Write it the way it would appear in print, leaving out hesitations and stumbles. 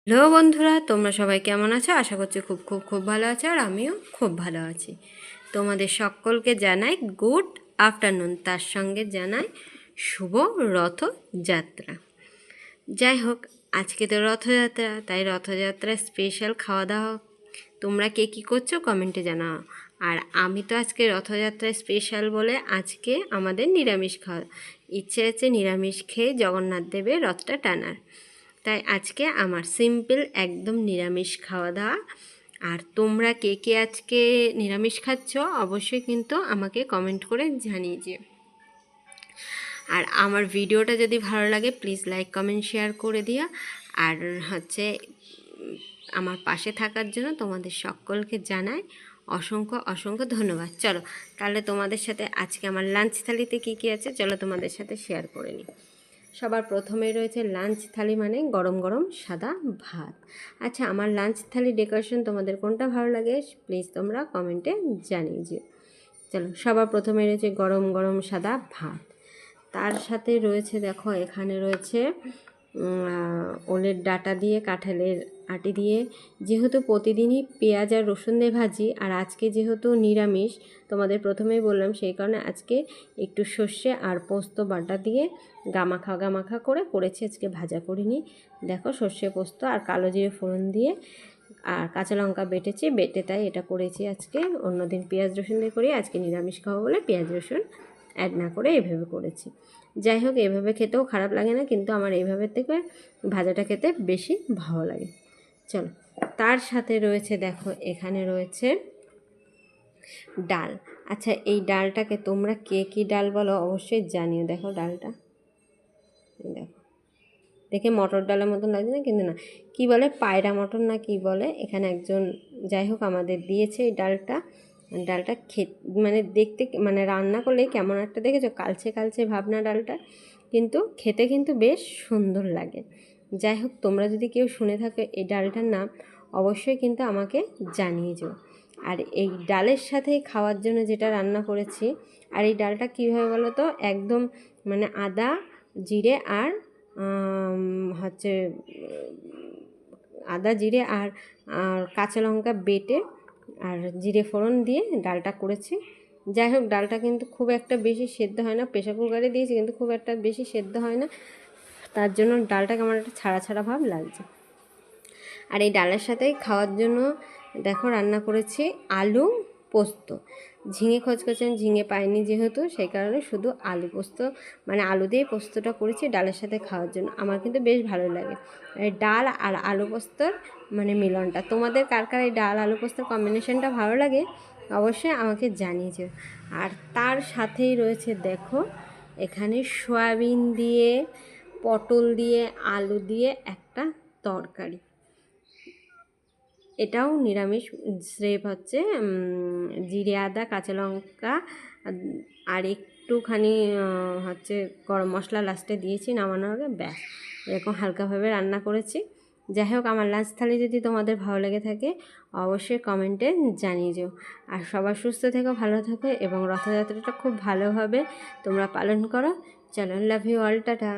Hello বন্ধুরা, তোমরা সবাই কেমন আছো? আশা করছি খুব খুব খুব ভালো আছো, আর আমিও খুব ভালো আছি। তোমাদের সকলকে জানাই গুড আফটারনুন, তার সঙ্গে জানাই শুভ রথযাত্রা। যাই হোক, আজকে তো রথযাত্রা, তাই রথযাত্রা স্পেশাল খাওয়া দাওয়া তোমরা কে কী করছো কমেন্টে জানাও। আর আমি তো আজকে রথযাত্রা স্পেশাল বলে আজকে আমাদের নিরামিষ খাওয়া ইচ্ছে আছে, নিরামিষ খেয়ে জগন্নাথ দেবের রথটা টানার। তাই আজকে আমার সিম্পল একদম নিরামিষ খাওয়া দাওয়া। আর তোমরা কে কে আজকে নিরামিষ খাচ্ছ অবশ্যই কিন্তু আমাকে কমেন্ট করে জানিয়ে দিও। আর আমার ভিডিওটা যদি ভালো লাগে প্লিজ লাইক কমেন্ট শেয়ার করে দিও। আর আমার পাশে থাকার জন্য তোমাদের সকলকে জানাই অসংখ্য অসংখ্য ধন্যবাদ। চলো তাহলে তোমাদের সাথে আজকে আমার লাঞ্চ থালিতে কী কী আছে চলো তোমাদের সাথে শেয়ার করে নিই। সবার প্রথমে রয়েছে লাঞ্চ থালি, মানে গরম গরম সাদা ভাত। আচ্ছা, আমার লাঞ্চ থালি ডেকোরেশন তোমাদের কোনটা ভালো লাগে প্লিজ তোমরা কমেন্টে জানিয়ে দিও। চলো, সবার প্রথমে রয়েছে গরম গরম সাদা ভাত। তার সাথে রয়েছে, দেখো এখানে রয়েছে ওলের ডাঁটা দিয়ে, কাঁঠালের আটি দিয়ে। যেহেতু প্রতিদিনই পেঁয়াজ আর রসুন দিয়ে ভাজি, আর আজকে যেহেতু নিরামিষ তোমাদের প্রথমেই বললাম, সেই কারণে আজকে একটু সর্ষে আর পোস্ত বাটা দিয়ে গামাখা গামাখা করে করেছি, আজকে ভাজা করিনি। দেখো, সর্ষে পোস্ত আর কালো জিরে ফোড়ন দিয়ে আর কাঁচা লঙ্কা বেটে তাই এটা করেছি আজকে। অন্যদিন পেঁয়াজ রসুন দিয়ে করি, আজকে নিরামিষ খাবো বলে পেঁয়াজ রসুন অ্যাড না করে এভাবে করেছি। যাই হোক, এভাবে খেতেও খারাপ লাগে না, কিন্তু আমার এইভাবে থেকে ভাজাটা খেতে বেশি ভালো লাগে। চলো, তার সাথে রয়েছে, দেখো এখানে রয়েছে ডাল। আচ্ছা, এই ডালটাকে তোমরা কে কী ডাল বলো অবশ্যই জানিও। দেখো ডালটা, দেখো দেখে মটর ডালের মতন লাগছে না, কিন্তু না, কি বলে পায়রা মটর না কি বলে এখানে একজন, যাই হোক আমাদের দিয়েছে এই ডালটা। ডালটা মানে দেখতে, মানে রান্না করলেই কেমন একটা দেখেছো কালচে কালচে ভাবনা ডালটা, কিন্তু খেতে কিন্তু বেশ সুন্দর লাগে। যাই হোক, তোমরা যদি কেউ শুনে থাকো এই ডালটার নাম অবশ্যই কিন্তু আমাকে জানিয়ে যাও। আর এই ডালের সাথে খাওয়ার জন্য যেটা রান্না করেছি, আর এই ডালটা কীভাবে বলো তো, একদম মানে আদা জিরে আর আদা জিরে আর কাঁচা লঙ্কা বেটে আর জিরে ফোড়ন দিয়ে ডালটা করেছি। যাই হোক, ডালটা কিন্তু খুব একটা বেশি সেদ্ধ হয় না, প্রেশার কুকারে দিয়েছি কিন্তু খুব একটা বেশি সেদ্ধ হয় না, তার জন্য ডালটা কেমন একটা ছাড়া ছাড়া ভাব লাগছে। আর এই ডালের সাথেই খাওয়ার জন্য দেখো রান্না করেছি আলু পোস্ত। ঝিঙে খচখচে ঝিঙে পাইনি যেহেতু, সেই কারণে শুধু আলু পোস্ত, মানে আলু দিয়ে পোস্তটা করেছি ডালের সাথে খাওয়ার জন্য। আমার কিন্তু বেশ ভালো লাগে এই ডাল আর আলু পোস্তর মানে মিলনটা। তোমাদের কার কার এই ডাল আলু পোস্তর কম্বিনেশনটা ভালো লাগে অবশ্যই আমাকে জানিয়েছে। আর তার সাথেই রয়েছে, দেখো এখানে সয়াবিন দিয়ে পটল দিয়ে আলু দিয়ে একটা তরকারি। এটাও নিরামিষ, স্রেফ হচ্ছে জিরে আদা কাঁচা লঙ্কা আর একটুখানি গরম মশলা লাস্টে দিয়েছি নামানোর আগে, ব্যাস এরকম হালকাভাবে রান্না করেছি। যাই হোক, আমার লাঞ্চ থালি যদি তোমাদের ভালো লেগে থাকে অবশ্যই কমেন্টে জানিয়ে যাও। আর সবার সুস্থ থেকো, ভালো থেকো, এবং রথযাত্রাটা খুব ভালোভাবে তোমরা পালন করো। চলো, লাভ ইউ অল, টাটা।